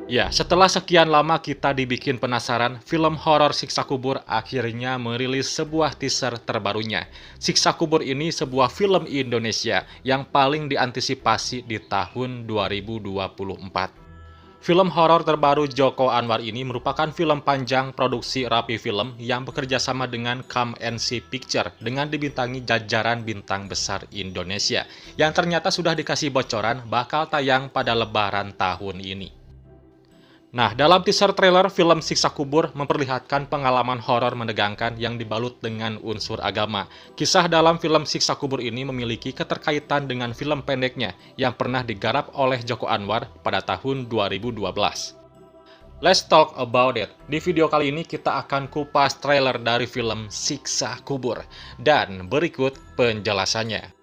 Ya, setelah sekian lama kita dibikin penasaran, film horor Siksa Kubur akhirnya merilis sebuah teaser terbarunya. Siksa Kubur ini sebuah film Indonesia yang paling diantisipasi di tahun 2024. Film horor terbaru Joko Anwar ini merupakan film panjang produksi Rapi Film yang bekerja sama dengan Come and See Picture dengan dibintangi jajaran bintang besar Indonesia yang ternyata sudah dikasih bocoran bakal tayang pada Lebaran tahun ini. Nah, dalam teaser trailer film Siksa Kubur memperlihatkan pengalaman horor menegangkan yang dibalut dengan unsur agama. Kisah dalam film Siksa Kubur ini memiliki keterkaitan dengan film pendeknya yang pernah digarap oleh Joko Anwar pada tahun 2012. Let's talk about it. Di video kali ini kita akan kupas trailer dari film Siksa Kubur. Dan berikut penjelasannya.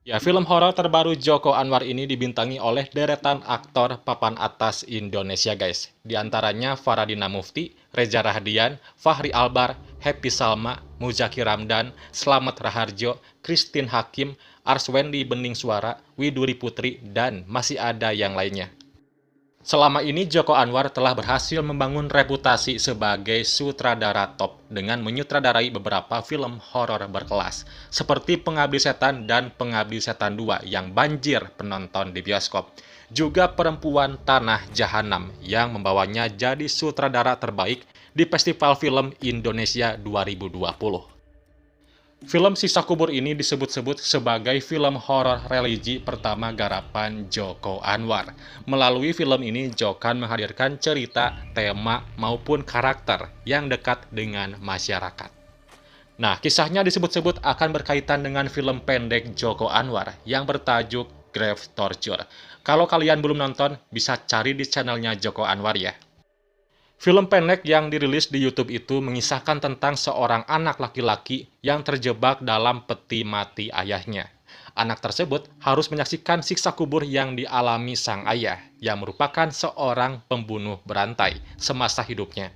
Ya, film horor terbaru Joko Anwar ini dibintangi oleh deretan aktor papan atas Indonesia, guys. Di antaranya Faradina Mufti, Reza Rahadian, Fachri Albar, Happy Salma, Muzaki Ramdan, Slamet Raharjo, Christine Hakim, Arswendi Bening Suara, Widuri Putri, dan masih ada yang lainnya. Selama ini Joko Anwar telah berhasil membangun reputasi sebagai sutradara top dengan menyutradarai beberapa film horor berkelas seperti Pengabdi Setan dan Pengabdi Setan 2 yang banjir penonton di bioskop. Juga Perempuan Tanah Jahanam yang membawanya jadi sutradara terbaik di Festival Film Indonesia 2020. Film Siksa Kubur ini disebut-sebut sebagai film horor religi pertama garapan Joko Anwar. Melalui film ini, Jokan menghadirkan cerita, tema, maupun karakter yang dekat dengan masyarakat. Nah, kisahnya disebut-sebut akan berkaitan dengan film pendek Joko Anwar yang bertajuk Grave Torture. Kalau kalian belum nonton, bisa cari di channelnya Joko Anwar ya. Film pendek yang dirilis di YouTube itu mengisahkan tentang seorang anak laki-laki yang terjebak dalam peti mati ayahnya. Anak tersebut harus menyaksikan siksa kubur yang dialami sang ayah, yang merupakan seorang pembunuh berantai semasa hidupnya.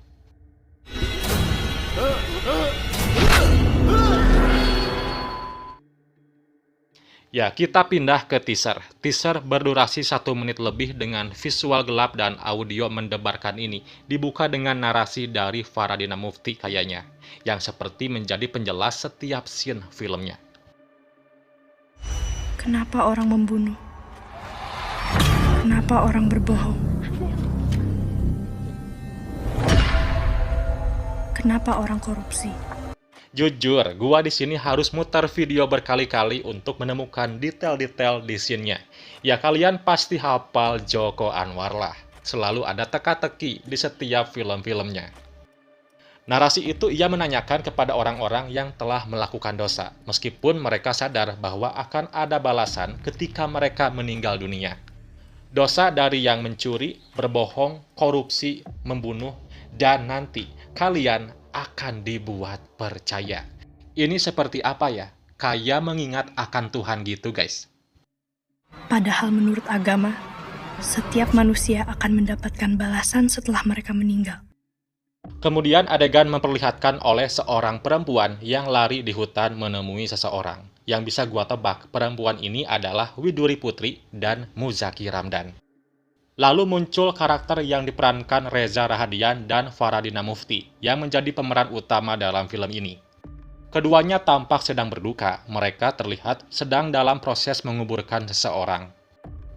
Ya, kita pindah ke teaser. Teaser berdurasi 1 menit lebih dengan visual gelap dan audio mendebarkan ini dibuka dengan narasi dari Faradina Mufti kayaknya, yang seperti menjadi penjelas setiap scene filmnya. Kenapa orang membunuh? Kenapa orang berbohong? Kenapa orang korupsi? Jujur, gua di sini harus muter video berkali-kali untuk menemukan detail-detail di scene-nya. Ya, kalian pasti hafal Joko Anwar lah. Selalu ada teka-teki di setiap film-filmnya. Narasi itu ia menanyakan kepada orang-orang yang telah melakukan dosa, meskipun mereka sadar bahwa akan ada balasan ketika mereka meninggal dunia. Dosa dari yang mencuri, berbohong, korupsi, membunuh, dan nanti kalian akan dibuat percaya. Ini seperti apa ya? Kayak mengingat akan Tuhan gitu, guys. Padahal menurut agama, setiap manusia akan mendapatkan balasan setelah mereka meninggal. Kemudian adegan memperlihatkan oleh seorang perempuan yang lari di hutan menemui seseorang. Yang bisa gua tebak, perempuan ini adalah Widuri Putri dan Muzaki Ramdan. Lalu muncul karakter yang diperankan Reza Rahadian dan Faradina Mufti yang menjadi pemeran utama dalam film ini. Keduanya tampak sedang berduka, mereka terlihat sedang dalam proses menguburkan seseorang.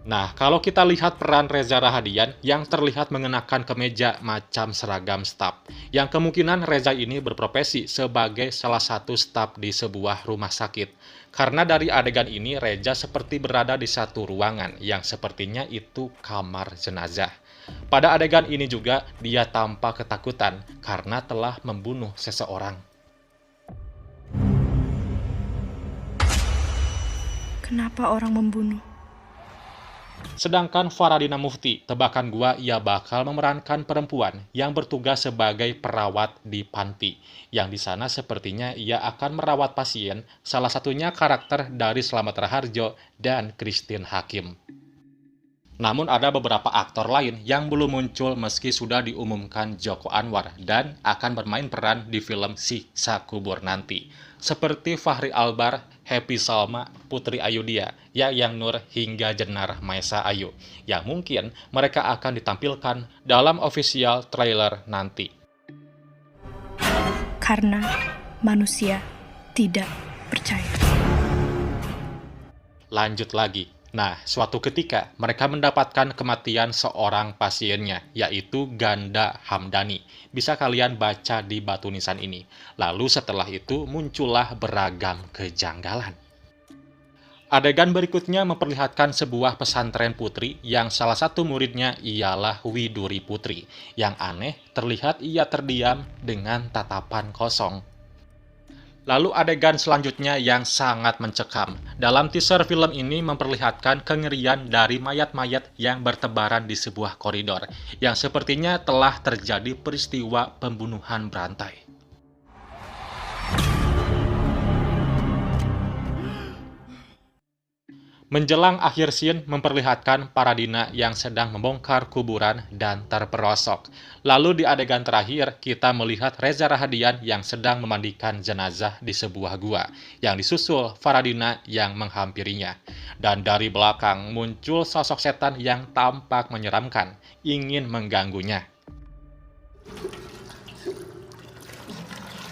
Nah, kalau kita lihat peran Reza Rahadian yang terlihat mengenakan kemeja macam seragam staf, yang kemungkinan Reza ini berprofesi sebagai salah satu staf di sebuah rumah sakit. Karena dari adegan ini, Reza seperti berada di satu ruangan yang sepertinya itu kamar jenazah. Pada adegan ini juga, dia tampak ketakutan karena telah membunuh seseorang. Kenapa orang membunuh? Sedangkan Faradina Mufti, tebakan gua ia bakal memerankan perempuan yang bertugas sebagai perawat di panti. Yang di sana sepertinya ia akan merawat pasien, salah satunya karakter dari Slamet Raharjo dan Christine Hakim. Namun ada beberapa aktor lain yang belum muncul meski sudah diumumkan Joko Anwar dan akan bermain peran di film Siksa Kubur nanti. Seperti Fachri Albar, Happy Salma, Putri Ayudhya, Yayan Nur, hingga Jenar Maesa Ayu, yang mungkin mereka akan ditampilkan dalam official trailer nanti. Karena manusia tidak percaya. Lanjut lagi. Nah, suatu ketika mereka mendapatkan kematian seorang pasiennya, yaitu Ganda Hamdani. Bisa kalian baca di batu nisan ini. Lalu setelah itu muncullah beragam kejanggalan. Adegan berikutnya memperlihatkan sebuah pesantren putri yang salah satu muridnya ialah Widuri Putri. Yang aneh, terlihat ia terdiam dengan tatapan kosong. Lalu adegan selanjutnya yang sangat mencekam. Dalam teaser film ini memperlihatkan kengerian dari mayat-mayat yang bertebaran di sebuah koridor, yang sepertinya telah terjadi peristiwa pembunuhan berantai. Menjelang akhir scene memperlihatkan Paradina yang sedang membongkar kuburan dan terperosok. Lalu di adegan terakhir kita melihat Reza Rahadian yang sedang memandikan jenazah di sebuah gua, yang disusul Paradina yang menghampirinya. Dan dari belakang muncul sosok setan yang tampak menyeramkan, ingin mengganggunya.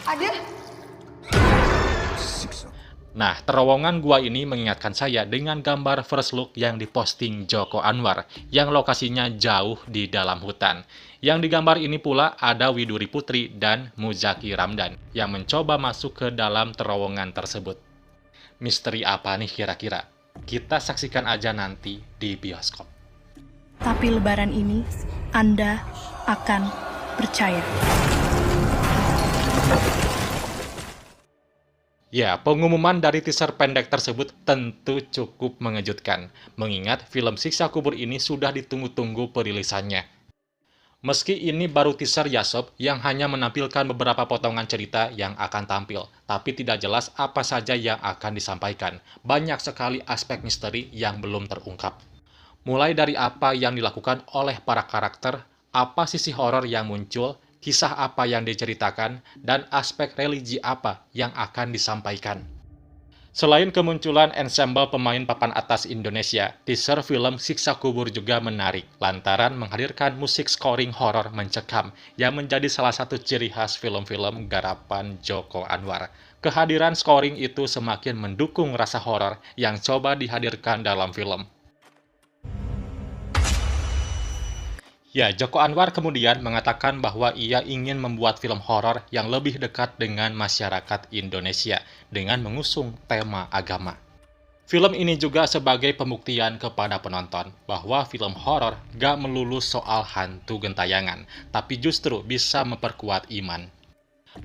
Ada? Nah, terowongan gua ini mengingatkan saya dengan gambar first look yang diposting Joko Anwar, yang lokasinya jauh di dalam hutan. Yang di gambar ini pula ada Widuri Putri dan Muzaki Ramdan, yang mencoba masuk ke dalam terowongan tersebut. Misteri apa nih kira-kira? Kita saksikan aja nanti di bioskop. Tapi lebaran ini, Anda akan percaya. Ya, pengumuman dari teaser pendek tersebut tentu cukup mengejutkan, mengingat film Siksa Kubur ini sudah ditunggu-tunggu perilisannya. Meski ini baru teaser ya sob, yang hanya menampilkan beberapa potongan cerita yang akan tampil, tapi tidak jelas apa saja yang akan disampaikan. Banyak sekali aspek misteri yang belum terungkap. Mulai dari apa yang dilakukan oleh para karakter, apa sisi horor yang muncul, kisah apa yang diceritakan, dan aspek religi apa yang akan disampaikan. Selain kemunculan ensemble pemain papan atas Indonesia, teaser film Siksa Kubur juga menarik, lantaran menghadirkan musik scoring horor mencekam, yang menjadi salah satu ciri khas film-film garapan Joko Anwar. Kehadiran scoring itu semakin mendukung rasa horor yang coba dihadirkan dalam film. Ya, Joko Anwar kemudian mengatakan bahwa ia ingin membuat film horor yang lebih dekat dengan masyarakat Indonesia dengan mengusung tema agama. Film ini juga sebagai pembuktian kepada penonton bahwa film horor gak melulu soal hantu gentayangan, tapi justru bisa memperkuat iman.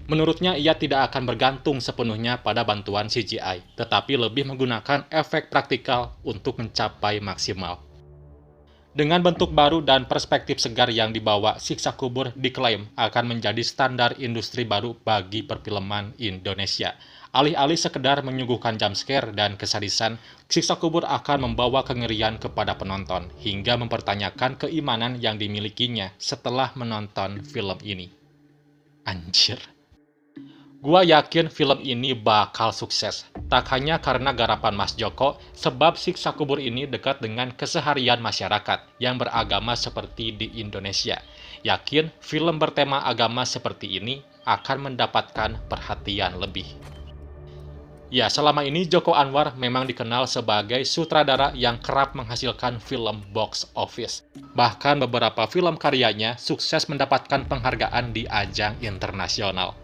Menurutnya, ia tidak akan bergantung sepenuhnya pada bantuan CGI, tetapi lebih menggunakan efek praktikal untuk mencapai maksimal. Dengan bentuk baru dan perspektif segar yang dibawa, Siksa Kubur diklaim akan menjadi standar industri baru bagi perfilman Indonesia. Alih-alih sekedar menyuguhkan jumpscare dan kesadisan, Siksa Kubur akan membawa kengerian kepada penonton, hingga mempertanyakan keimanan yang dimilikinya setelah menonton film ini. Anjir. Gua yakin film ini bakal sukses, tak hanya karena garapan Mas Joko, sebab Siksa Kubur ini dekat dengan keseharian masyarakat yang beragama seperti di Indonesia. Yakin film bertema agama seperti ini akan mendapatkan perhatian lebih. Ya, selama ini Joko Anwar memang dikenal sebagai sutradara yang kerap menghasilkan film box office. Bahkan beberapa film karyanya sukses mendapatkan penghargaan di ajang internasional.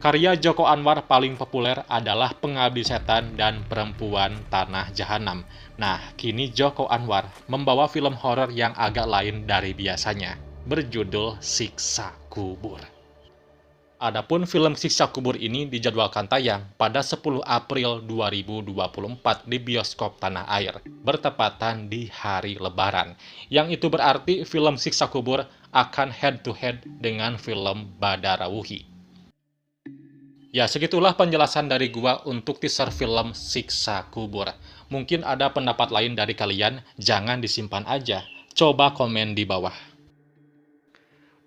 Karya Joko Anwar paling populer adalah Pengabdi Setan dan Perempuan Tanah Jahanam. Nah, kini Joko Anwar membawa film horor yang agak lain dari biasanya, berjudul Siksa Kubur. Adapun film Siksa Kubur ini dijadwalkan tayang pada 10 April 2024 di bioskop tanah air, bertepatan di hari Lebaran. Yang itu berarti film Siksa Kubur akan head-to-head dengan film Badarawuhi. Ya, segitulah penjelasan dari gua untuk teaser film Siksa Kubur. Mungkin ada pendapat lain dari kalian, jangan disimpan aja. Coba komen di bawah.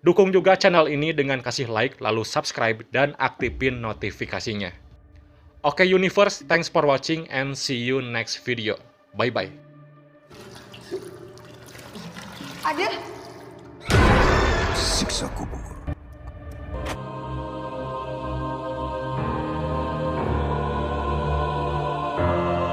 Dukung juga channel ini dengan kasih like, lalu subscribe, dan aktifin notifikasinya. Oke Universe, thanks for watching and see you next video. Bye-bye. Ada? Siksa kubur.